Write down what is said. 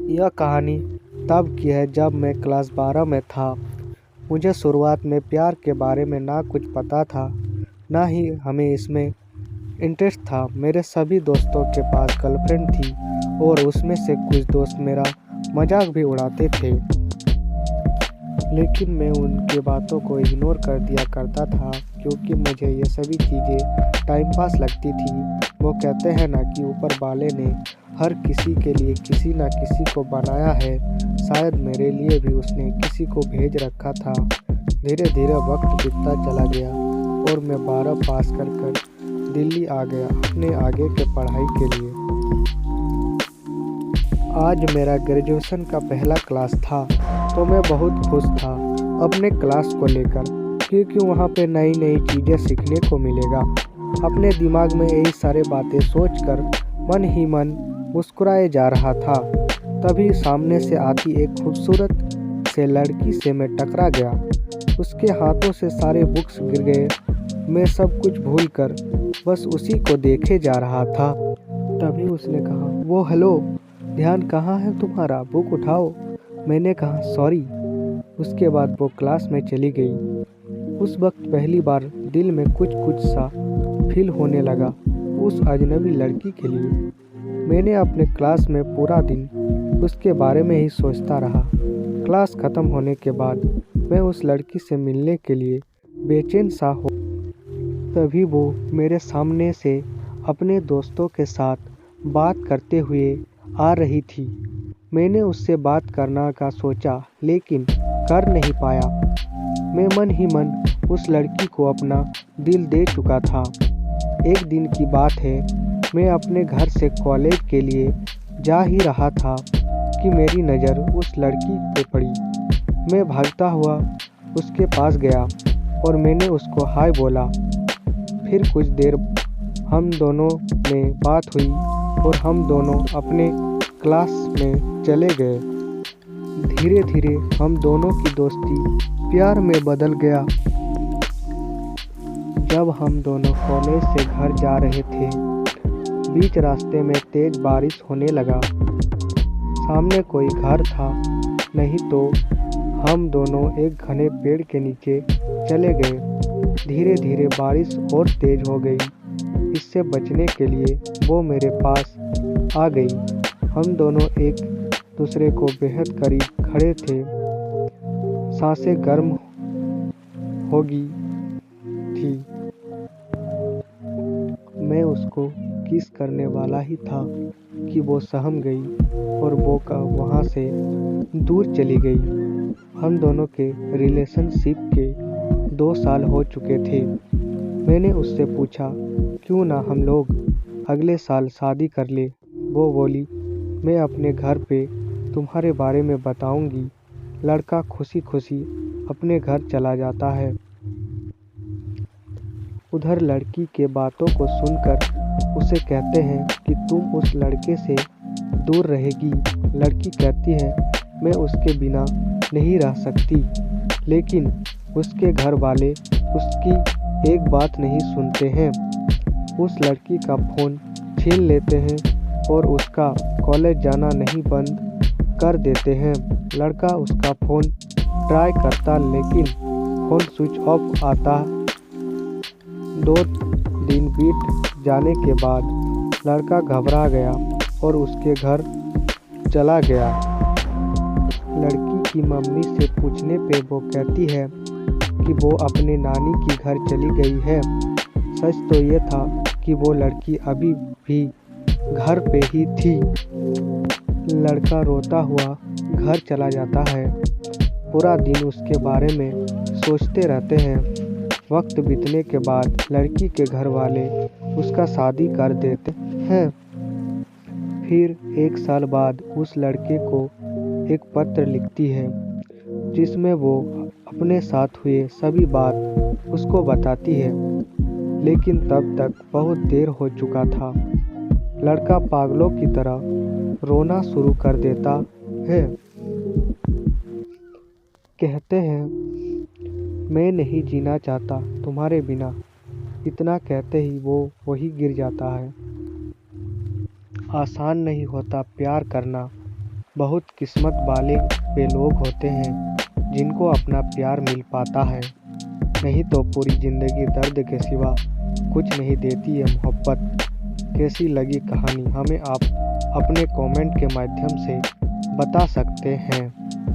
यह कहानी तब की है जब मैं क्लास 12 में था। मुझे शुरुआत में प्यार के बारे में ना कुछ पता था, ना ही हमें इसमें इंटरेस्ट था। मेरे सभी दोस्तों के पास गर्लफ्रेंड थी और उसमें से कुछ दोस्त मेरा मजाक भी उड़ाते थे, लेकिन मैं उनकी बातों को इग्नोर कर दिया करता था क्योंकि मुझे ये सभी चीज़ें टाइम पास लगती थी। वो कहते हैं ना कि ऊपर वाले ने हर किसी के लिए किसी न किसी को बनाया है, शायद मेरे लिए भी उसने किसी को भेज रखा था। धीरे धीरे वक्त बीतता चला गया और मैं 12 पास कर दिल्ली आ गया अपने आगे के पढ़ाई के लिए। आज मेरा ग्रेजुएशन का पहला क्लास था तो मैं बहुत खुश था अपने क्लास को लेकर, क्योंकि वहाँ पे नई नई चीज़ें सीखने को मिलेगा। अपने दिमाग में यही सारे बातें सोचकर मन ही मन मुस्कुराए जा रहा था। तभी सामने से आती एक खूबसूरत से लड़की से मैं टकरा गया। उसके हाथों से सारे बुक्स गिर गए। मैं सब कुछ भूलकर बस उसी को देखे जा रहा था। तभी उसने कहा, वो हेलो, ध्यान कहाँ है तुम्हारा, बुक उठाओ। मैंने कहा सॉरी। उसके बाद वो क्लास में चली गई। उस वक्त पहली बार दिल में कुछ कुछ सा फील होने लगा उस अजनबी लड़की के लिए। मैंने अपने क्लास में पूरा दिन उसके बारे में ही सोचता रहा। क्लास ख़त्म होने के बाद मैं उस लड़की से मिलने के लिए बेचैन सा हो। तभी वो मेरे सामने से अपने दोस्तों के साथ बात करते हुए आ रही थी। मैंने उससे बात करना का सोचा लेकिन कर नहीं पाया। मैं मन ही मन उस लड़की को अपना दिल दे चुका था। एक दिन की बात है, मैं अपने घर से कॉलेज के लिए जा ही रहा था कि मेरी नज़र उस लड़की पे पड़ी। मैं भागता हुआ उसके पास गया और मैंने उसको हाय बोला। फिर कुछ देर हम दोनों में बात हुई और हम दोनों अपने क्लास में चले गए। धीरे धीरे हम दोनों की दोस्ती प्यार में बदल गया। जब हम दोनों कॉलेज से घर जा रहे थे, बीच रास्ते में तेज बारिश होने लगा। सामने कोई घर था नहीं तो हम दोनों एक घने पेड़ के नीचे चले गए। धीरे धीरे बारिश और तेज हो गई। इससे बचने के लिए वो मेरे पास आ गई। हम दोनों एक दूसरे को बेहद करीब खड़े थे। सांसें गर्म होगी थी। मैं उसको किस करने वाला ही था कि वो सहम गई और वो वहाँ से दूर चली गई। हम दोनों के रिलेशनशिप के 2 साल हो चुके थे। मैंने उससे पूछा क्यों ना हम लोग अगले साल शादी कर ले। वो बोली, मैं अपने घर पे तुम्हारे बारे में बताऊंगी। लड़का खुशी खुशी अपने घर चला जाता है। उधर लड़की के बातों को सुनकर उसे कहते हैं कि तुम उस लड़के से दूर रहेगी। लड़की कहती है मैं उसके बिना नहीं रह सकती, लेकिन उसके घर वाले उसकी एक बात नहीं सुनते हैं। उस लड़की का फ़ोन छीन लेते हैं और उसका कॉलेज जाना नहीं बंद कर देते हैं। लड़का उसका फ़ोन ट्राई करता लेकिन फ़ोन स्विच ऑफ आता। 2 दिन बीत जाने के बाद लड़का घबरा गया और उसके घर चला गया। लड़की की मम्मी से पूछने पे वो कहती है कि वो अपने नानी की घर चली गई है। सच तो ये था कि वो लड़की अभी भी घर पे ही थी। लड़का रोता हुआ घर चला जाता है। पूरा दिन उसके बारे में सोचते रहते हैं। वक्त बीतने के बाद लड़की के घर वाले उसका शादी कर देते हैं। फिर 1 साल बाद उस लड़के को एक पत्र लिखती है जिसमें वो अपने साथ हुए सभी बात उसको बताती है, लेकिन तब तक बहुत देर हो चुका था। लड़का पागलों की तरह रोना शुरू कर देता है। कहते हैं मैं नहीं जीना चाहता तुम्हारे बिना। इतना कहते ही वो वही गिर जाता है। आसान नहीं होता प्यार करना, बहुत किस्मत वाले वे लोग होते हैं जिनको अपना प्यार मिल पाता है, नहीं तो पूरी ज़िंदगी दर्द के सिवा कुछ नहीं देती ये मोहब्बत। कैसी लगी कहानी हमें आप अपने कमेंट के माध्यम से बता सकते हैं।